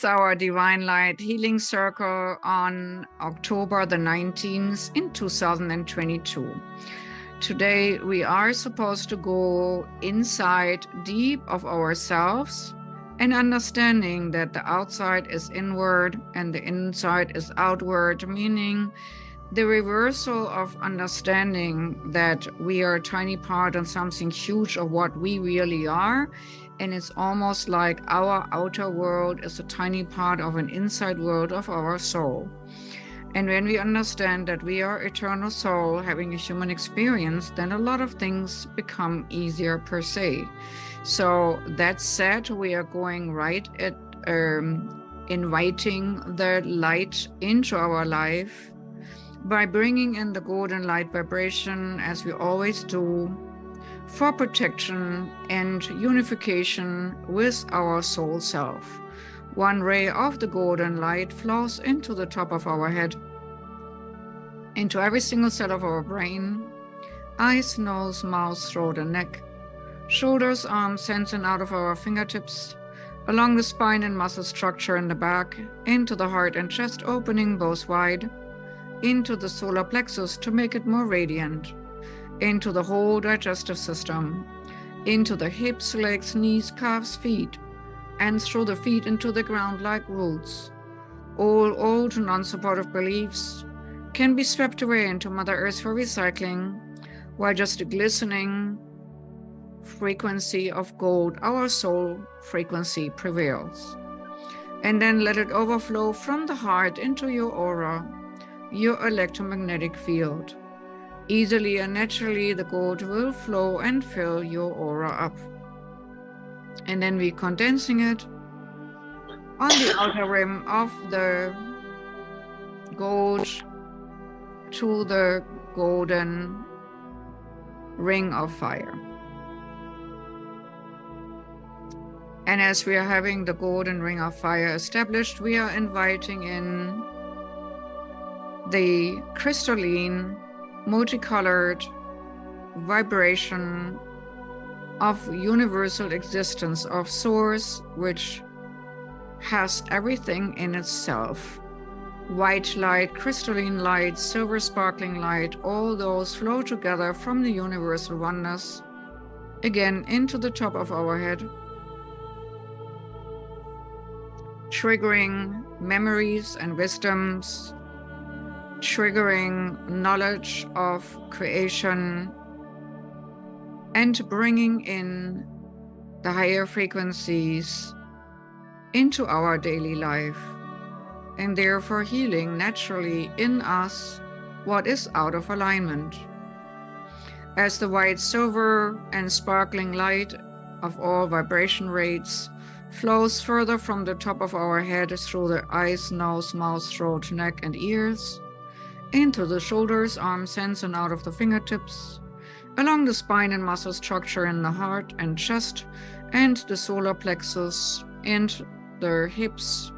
is our Divine Light Healing Circle on October the 19th in 2022. Today we are supposed to go inside deep of ourselves and understanding that the outside is inward and the inside is outward, meaning the reversal of understanding that we are a tiny part and something huge of what we really are. And it's almost like our outer world is a tiny part of an inside world of our soul. And when we understand that we are eternal soul having a human experience, then a lot of things become easier per se. So that said, we are going right at inviting the light into our life by bringing in the golden light vibration, as we always do, for protection and unification with our soul self. One ray of the golden light flows into the top of our head, into every single cell of our brain, eyes, nose, mouth, throat, and neck, shoulders, arms, hands, and out of our fingertips, along the spine and muscle structure in the back, into the heart and chest, opening both wide, into the solar plexus to make it more radiant, into the whole digestive system, into the hips, legs, knees, calves, feet, and through the feet into the ground like roots. All old non-supportive beliefs can be swept away into Mother Earth for recycling, while just a glistening frequency of gold, our soul frequency, prevails. And then let it overflow from the heart into your aura, your electromagnetic field. Easily and naturally, the gold will flow and fill your aura up. And then we're condensing it on the outer rim of the gold to the golden ring of fire. And as we are having the golden ring of fire established, we are inviting in the crystalline, multicolored vibration of universal existence of source, which has everything in itself. White light, crystalline light, silver sparkling light, all those flow together from the universal oneness, again into the top of our head, triggering memories and wisdoms, triggering knowledge of creation, and bringing in the higher frequencies into our daily life, and therefore healing naturally in us what is out of alignment. As the white, silver, and sparkling light of all vibration rates flows further from the top of our head through the eyes, nose, mouth, throat, neck, and ears, into the shoulders, arms, hands, and out of the fingertips, along the spine and muscle structure in the heart and chest, and the solar plexus, and the hips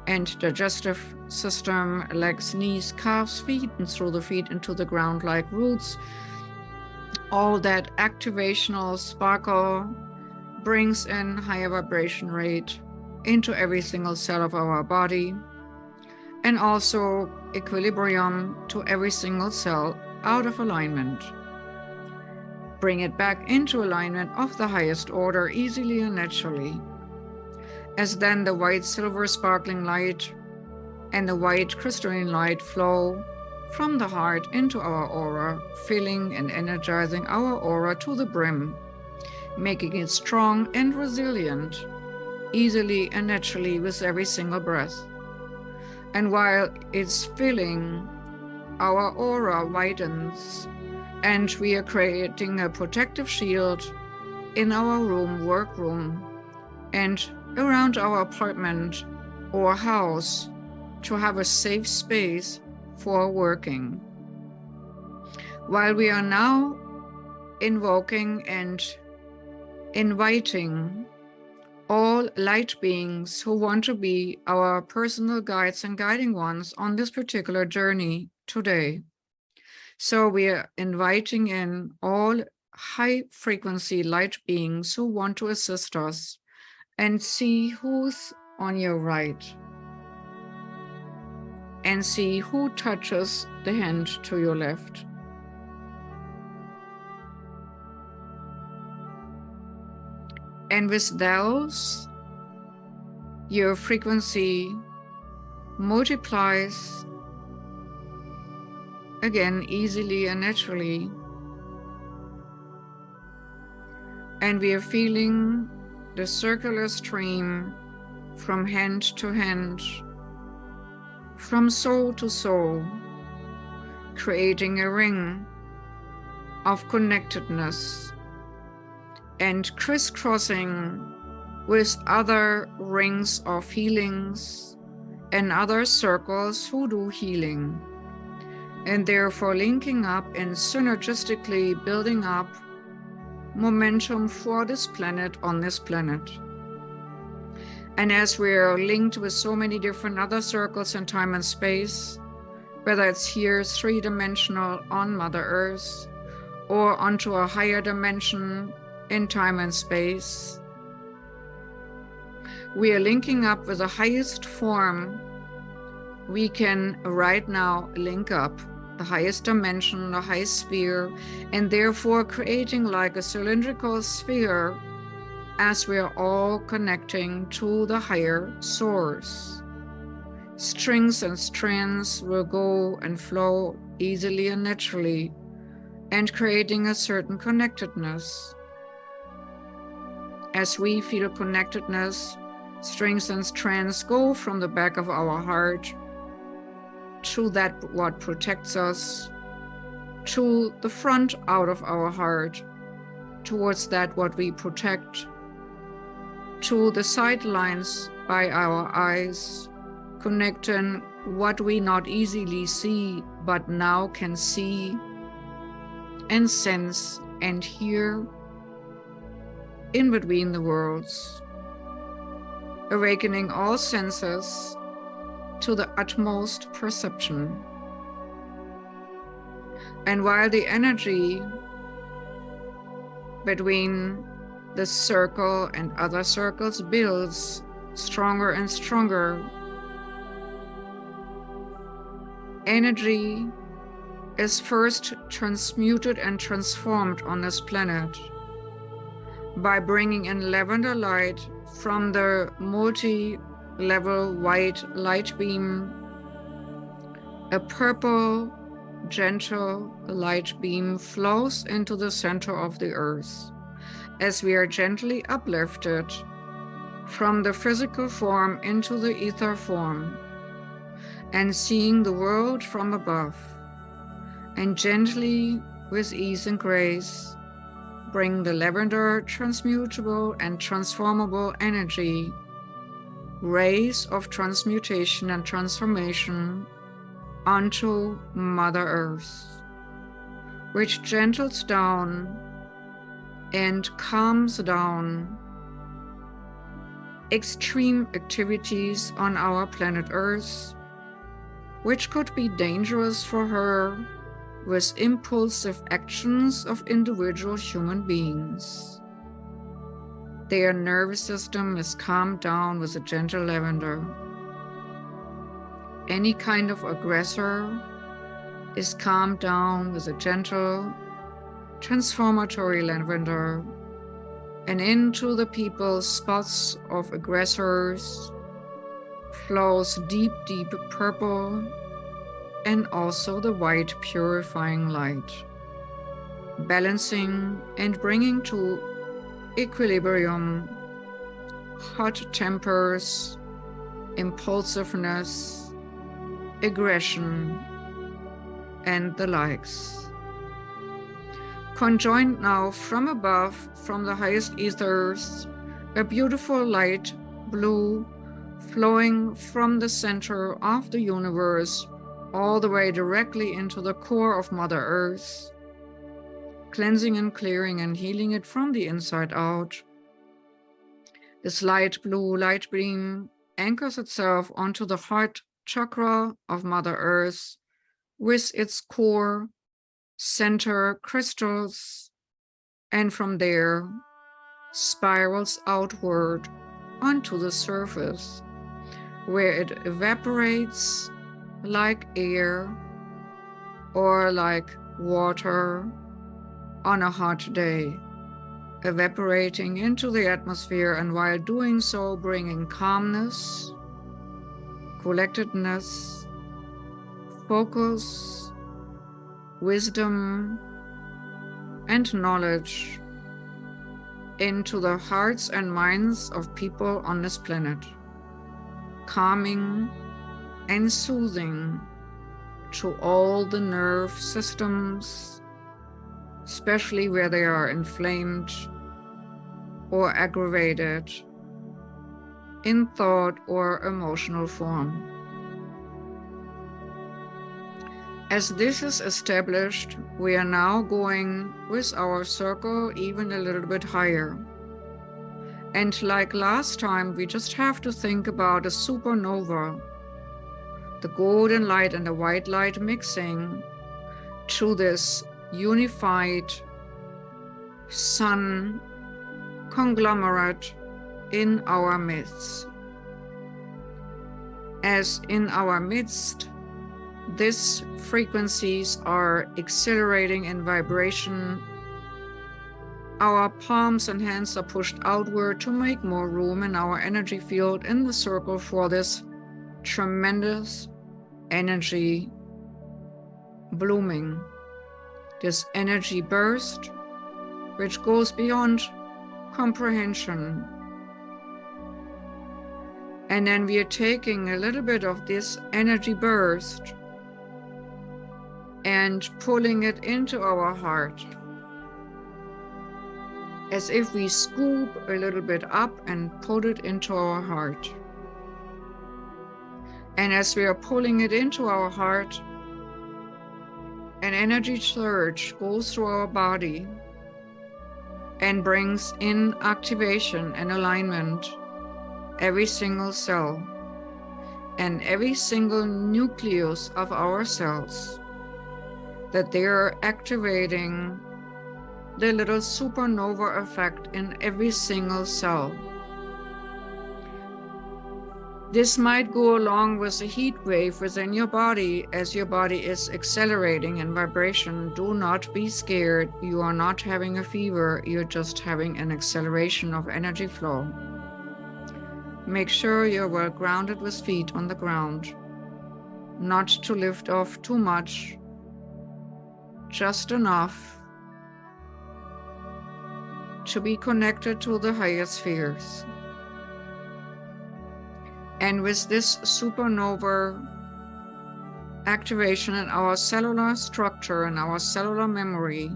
and digestive system, legs, knees, calves, feet, and through the feet into the ground like roots. All that activational sparkle brings in higher vibration rate into every single cell of our body, and also equilibrium to every single cell out of alignment. Bring it back into alignment of the highest order easily and naturally. As then the white, silver, sparkling light and the white crystalline light flow from the heart into our aura, filling and energizing our aura to the brim, making it strong and resilient, easily and naturally with every single breath. And while it's filling, our aura widens, and we are creating a protective shield in our room, workroom, and around our apartment or house to have a safe space for working. While we are now invoking and inviting all light beings who want to be our personal guides and guiding ones on this particular journey today. So we are inviting in all high frequency light beings who want to assist us and see who's on your right and see who touches the hand to your left. And with those, your frequency multiplies again easily and naturally. And we are feeling the circular stream from hand to hand, from soul to soul, creating a ring of connectedness and crisscrossing with other rings of healings and other circles who do healing, and therefore linking up and synergistically building up momentum for this planet on this planet. And as we are linked with so many different other circles in time and space, whether it's here three-dimensional on Mother Earth or onto a higher dimension in time and space, we are linking up with the highest form we can right now link up, the highest dimension, the highest sphere, and therefore creating like a cylindrical sphere as we are all connecting to the higher source. Strings and strands will go and flow easily and naturally, and creating a certain connectedness. As we feel connectedness, strings and strands go from the back of our heart to that what protects us, to the front out of our heart, towards that what we protect, to the sidelines by our eyes, connecting what we not easily see, but now can see and sense and hear in between the worlds, awakening all senses to the utmost perception. And while the energy between the circle and other circles builds stronger and stronger, energy is first transmuted and transformed on this planet by bringing in lavender light from the multi-level white light beam. A purple, gentle light beam flows into the center of the earth as we are gently uplifted from the physical form into the ether form and seeing the world from above, and gently, with ease and grace, bring the lavender transmutable and transformable energy, rays of transmutation and transformation onto Mother Earth, which gentles down and calms down extreme activities on our planet Earth, which could be dangerous for her, with impulsive actions of individual human beings. Their nervous system is calmed down with a gentle lavender. Any kind of aggressor is calmed down with a gentle, transformatory lavender, and into the people's spots of aggressors flows deep, deep purple, and also the white purifying light, balancing and bringing to equilibrium hot tempers, impulsiveness, aggression, and the likes. Conjoined now from above, from the highest ethers, a beautiful light blue flowing from the center of the universe all the way directly into the core of Mother Earth, cleansing and clearing and healing it from the inside out. This light blue light beam anchors itself onto the heart chakra of Mother Earth with its core, center crystals, and from there spirals outward onto the surface where it evaporates like air or like water on a hot day, evaporating into the atmosphere, and while doing so, bringing calmness, collectedness, focus, wisdom, and knowledge into the hearts and minds of people on this planet, calming and soothing to all the nerve systems, especially where they are inflamed or aggravated in thought or emotional form. As this is established, we are now going with our circle even a little bit higher. And like last time, we just have to think about a supernova, the golden light and the white light mixing to this unified sun conglomerate in our midst. As in our midst, these frequencies are accelerating in vibration. Our palms and hands are pushed outward to make more room in our energy field in the circle for this tremendous energy blooming, this energy burst, which goes beyond comprehension. And then we are taking a little bit of this energy burst and pulling it into our heart, as if we scoop a little bit up and put it into our heart. And as we are pulling it into our heart, an energy surge goes through our body and brings in activation and alignment every single cell and every single nucleus of our cells, that they are activating the little supernova effect in every single cell. This might go along with a heat wave within your body as your body is accelerating in vibration. Do not be scared. You are not having a fever. You're just having an acceleration of energy flow. Make sure you're well grounded with feet on the ground, not to lift off too much, just enough to be connected to the higher spheres. And with this supernova activation in our cellular structure and our cellular memory,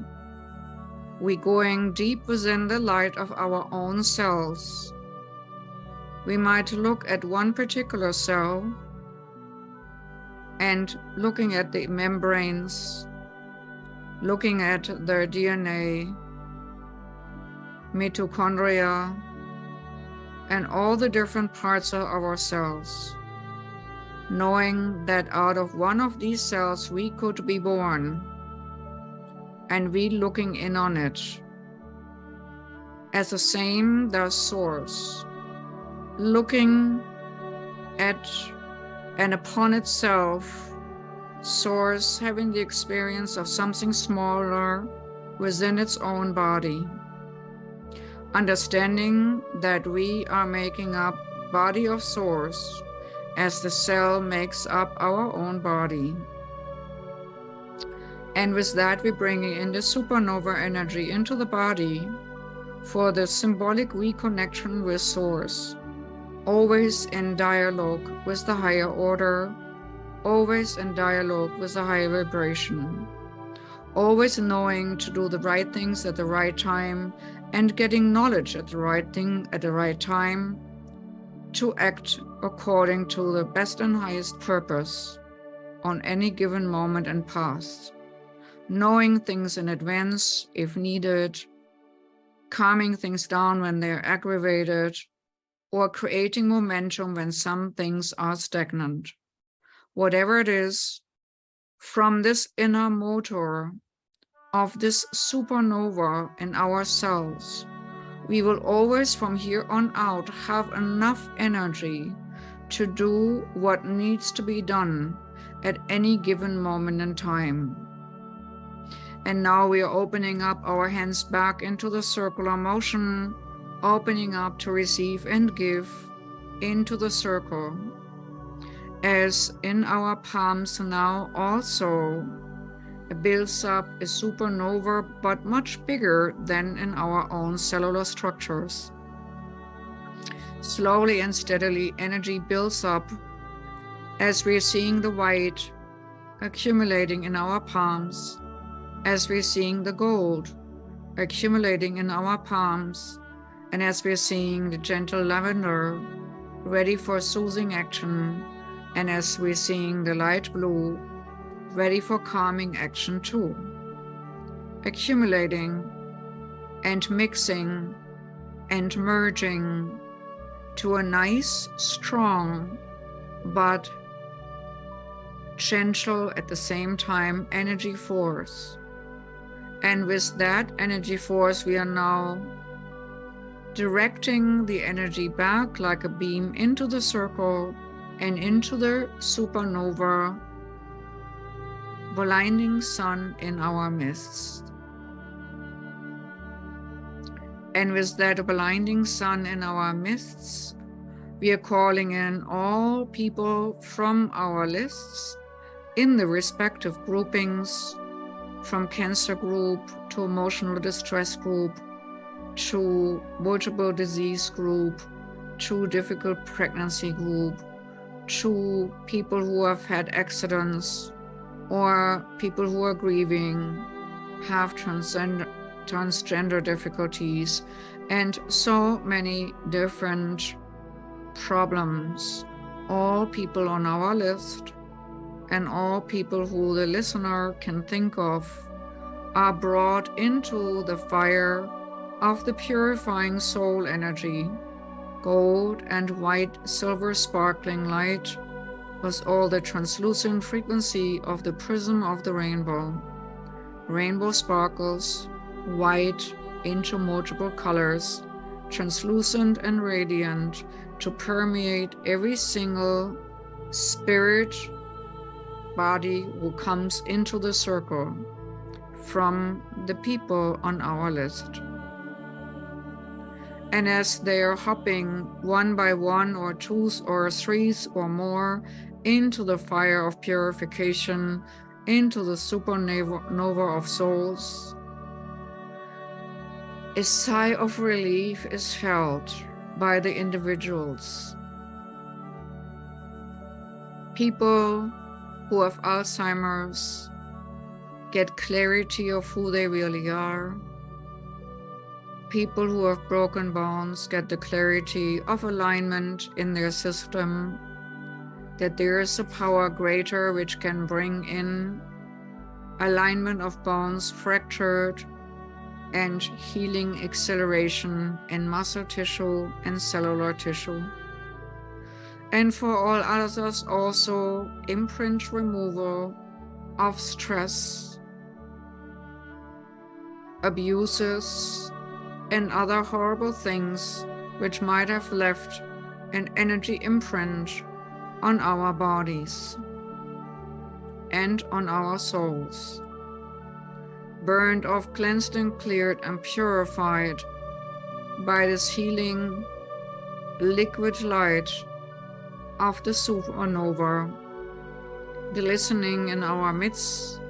we're going deep within the light of our own cells. We might look at one particular cell and looking at the membranes, looking at their DNA, mitochondria, and all the different parts of our cells, knowing that out of one of these cells we could be born, and we looking in on it as the same, the source, looking at and upon itself, source having the experience of something smaller within its own body, understanding that we are making up body of source as the cell makes up our own body. And with that, we're bringing in the supernova energy into the body for the symbolic reconnection with source, always in dialogue with the higher order, always in dialogue with the higher vibration, always knowing to do the right things at the right time and getting knowledge at the right thing at the right time to act according to the best and highest purpose on any given moment and path, knowing things in advance if needed, calming things down when they're aggravated, or creating momentum when some things are stagnant. Whatever it is, from this inner motor of this supernova in our cells, we will always from here on out have enough energy to do what needs to be done at any given moment in time. And now we are opening up our hands back into the circular motion, opening up to receive and give into the circle. As in our palms now also builds up a supernova, but much bigger than in our own cellular structures. Slowly and steadily, energy builds up as we're seeing the white accumulating in our palms, as we're seeing the gold accumulating in our palms, and as we're seeing the gentle lavender ready for soothing action, and as we're seeing the light blue ready for calming action too, accumulating and mixing and merging to a nice, strong, but gentle at the same time energy force. And with that energy force, we are now directing the energy back like a beam into the circle and into the supernova, blinding sun in our midst. And with that blinding sun in our midst, we are calling in all people from our lists in the respective groupings, from cancer group to emotional distress group, to multiple disease group, to difficult pregnancy group, to people who have had accidents, or people who are grieving, have transgender difficulties, and so many different problems. All people on our list and all people who the listener can think of are brought into the fire of the purifying soul energy, gold and white silver sparkling light with all the translucent frequency of the prism of the rainbow. Rainbow sparkles, white into multiple colors, translucent and radiant, to permeate every single spirit body who comes into the circle from the people on our list. And as they are hopping one by one or twos or threes or more into the fire of purification, into the supernova of souls, a sigh of relief is felt by the individuals. People who have Alzheimer's get clarity of who they really are. People who have broken bones get the clarity of alignment in their system, that there is a power greater which can bring in alignment of bones fractured and healing acceleration in muscle tissue and cellular tissue. And for all others also imprint removal of stress, abuses, and other horrible things which might have left an energy imprint on our bodies and on our souls. Burned off, cleansed and cleared and purified by this healing liquid light of the supernova, glistening in our midst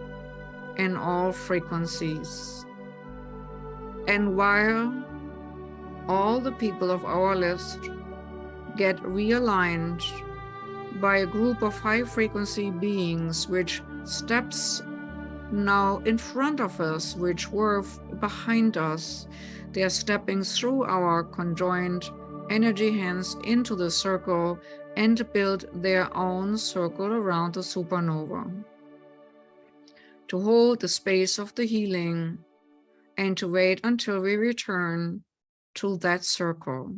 in all frequencies. And while all the people of our list get realigned by a group of high frequency beings which steps now in front of us, which were behind us, they are stepping through our conjoined energy hands into the circle and build their own circle around the supernova to hold the space of the healing and to wait until we return to that circle.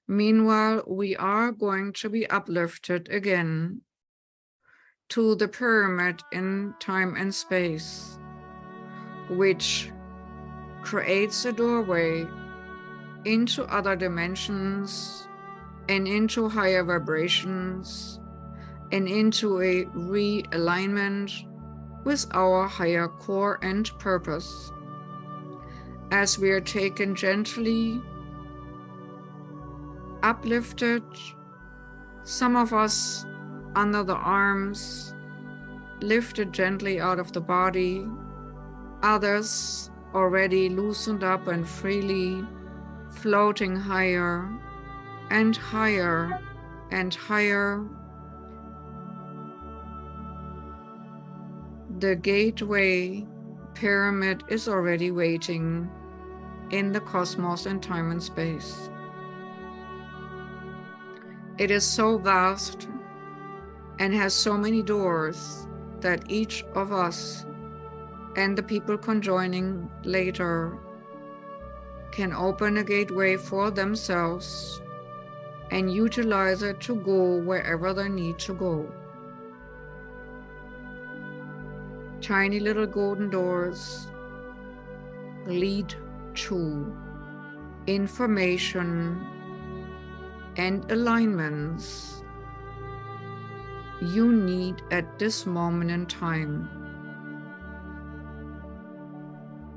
Meanwhile, we are going to be uplifted again to the pyramid in time and space, which creates a doorway into other dimensions and into higher vibrations and into a realignment with our higher core and purpose. As we are taken gently, uplifted, some of us under the arms, lifted gently out of the body, others already loosened up and freely floating higher and higher and higher. The gateway pyramid is already waiting in the cosmos and time and space. It is so vast and has so many doors that each of us and the people conjoining later can open a gateway for themselves and utilize it to go wherever they need to go. Tiny little golden doors lead to information and alignments you need at this moment in time.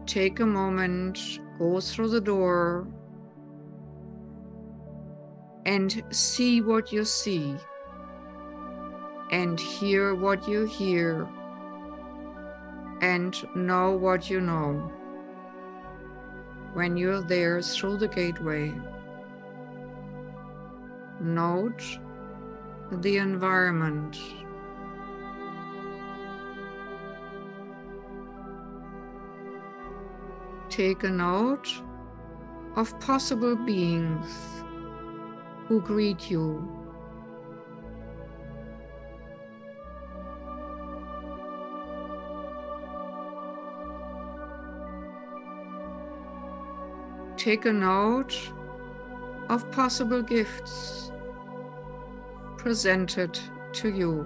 Take a moment, go through the door, and see what you see, and hear what you hear, and know what you know when you're there through the gateway. Note the environment. Take a note of possible beings who greet you. Take a note of possible gifts presented to you.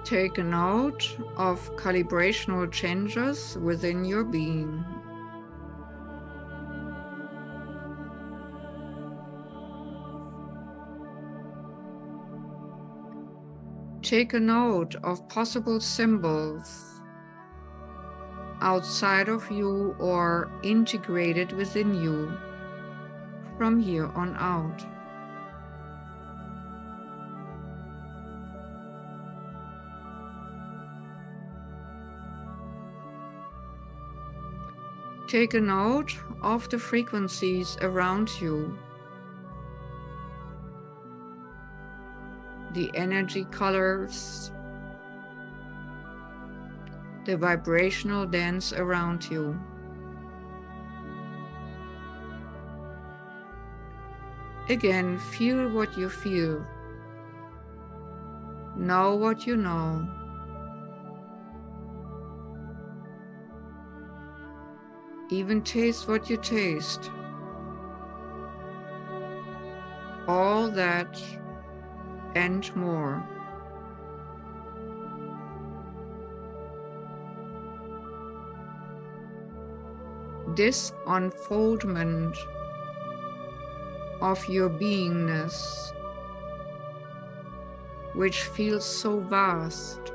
Take a note of calibrational changes within your being. Take a note of possible symbols outside of you or integrated within you from here on out. Take a note of the frequencies around you, the energy colors, the vibrational dance around you. Again, feel what you feel. Know what you know. Even taste what you taste. All that and more. This unfoldment of your beingness, which feels so vast,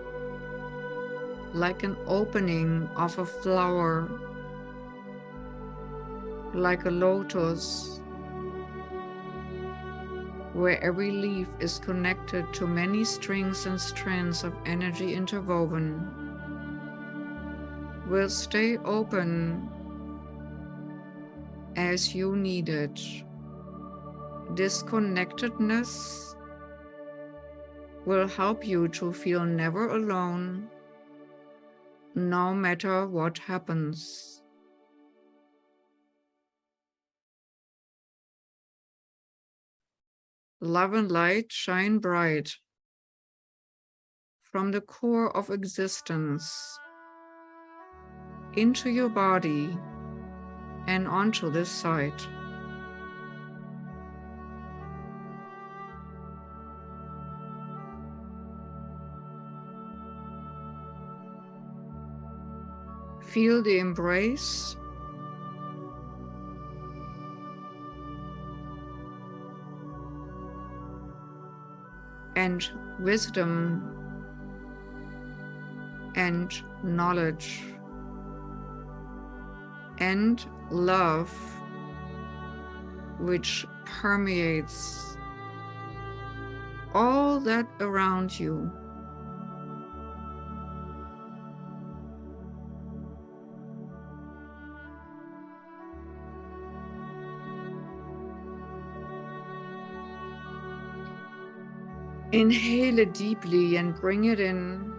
like an opening of a flower, like a lotus, where every leaf is connected to many strings and strands of energy interwoven, will stay open as you need it. Disconnectedness will help you to feel never alone, no matter what happens. Love and light shine bright from the core of existence into your body and onto this site. Feel the embrace and wisdom and knowledge and love which permeates all that around you. Inhale it deeply and bring it in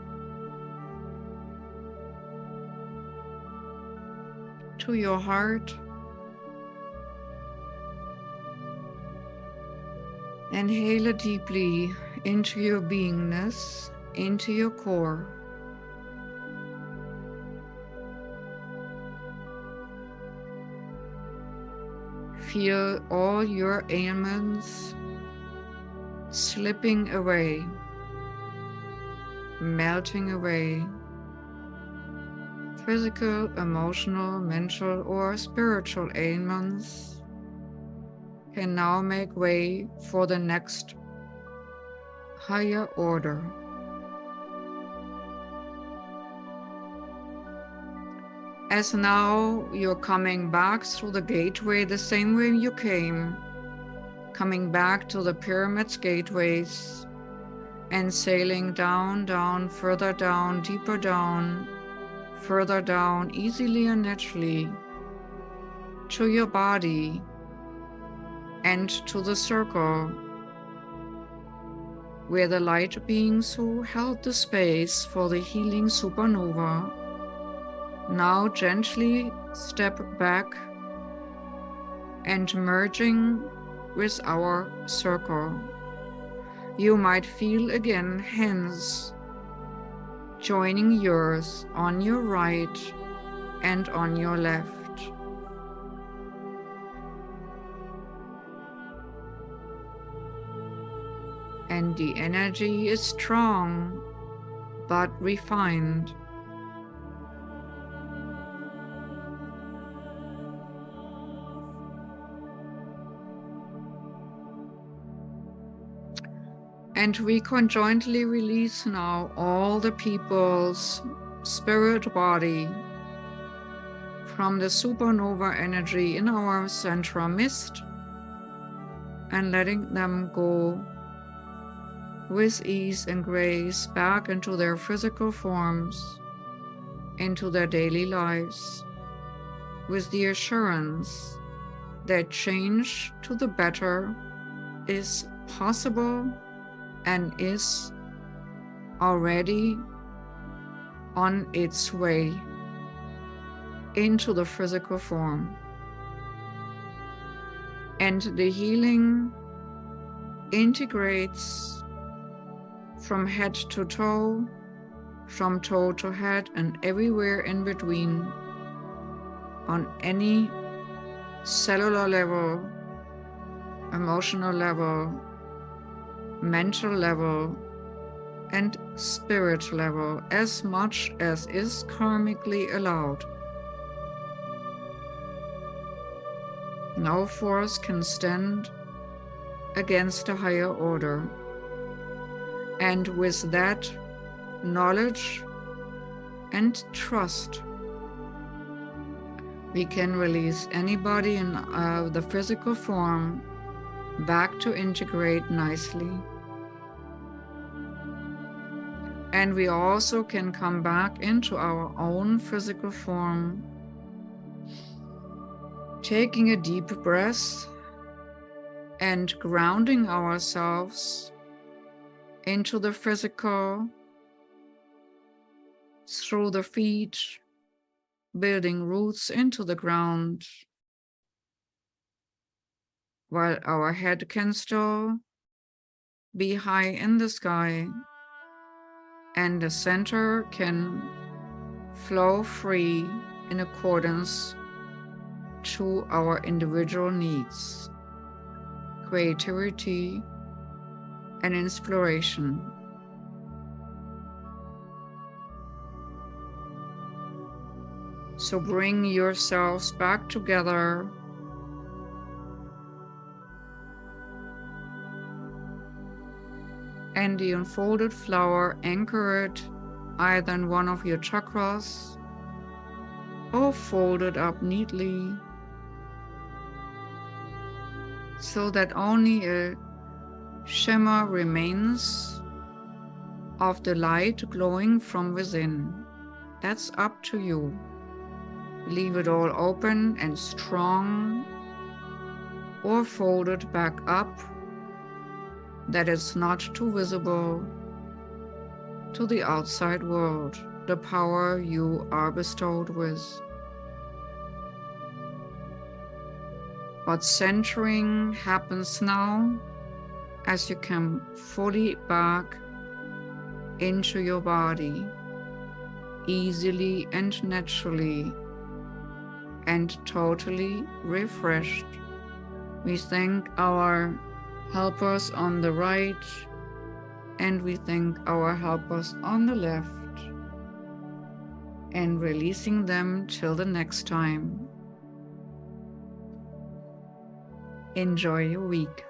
to your heart. Inhale it deeply into your beingness, into your core. Feel all your ailments slipping away, melting away. Physical, emotional, mental, or spiritual ailments can now make way for the next higher order. As now you're coming back through the gateway the same way you came, coming back to the pyramid's gateways and sailing down, down, further down, deeper down, further down, easily and naturally, to your body and to the circle where the light beings who held the space for the healing supernova now gently step back and merging with our circle. You might feel again hands joining yours on your right and on your left. And the energy is strong but refined. And we conjointly release now all the people's spirit body from the supernova energy in our central mist and letting them go with ease and grace back into their physical forms, into their daily lives, with the assurance that change to the better is possible and is already on its way into the physical form. And the healing integrates from head to toe, from toe to head, and everywhere in between, on any cellular level, emotional level, mental level, and spirit level, as much as is karmically allowed. No force can stand against a higher order. And with that knowledge and trust, we can release anybody in the physical form back to integrate nicely. And we also can come back into our own physical form, taking a deep breath and grounding ourselves into the physical through the feet, building roots into the ground, while our head can still be high in the sky and the center can flow free in accordance to our individual needs, creativity, and inspiration. So bring yourselves back together. And the unfolded flower, anchor it either in one of your chakras or fold it up neatly so that only a shimmer remains of the light glowing from within. That's up to you. Leave it all open and strong, or fold it back up that it's not too visible to the outside world, the power you are bestowed with. But centering happens now as you come fully back into your body, easily and naturally, and totally refreshed. We thank our helpers on the right, and we thank our helpers on the left, and releasing them till the next time. Enjoy your week.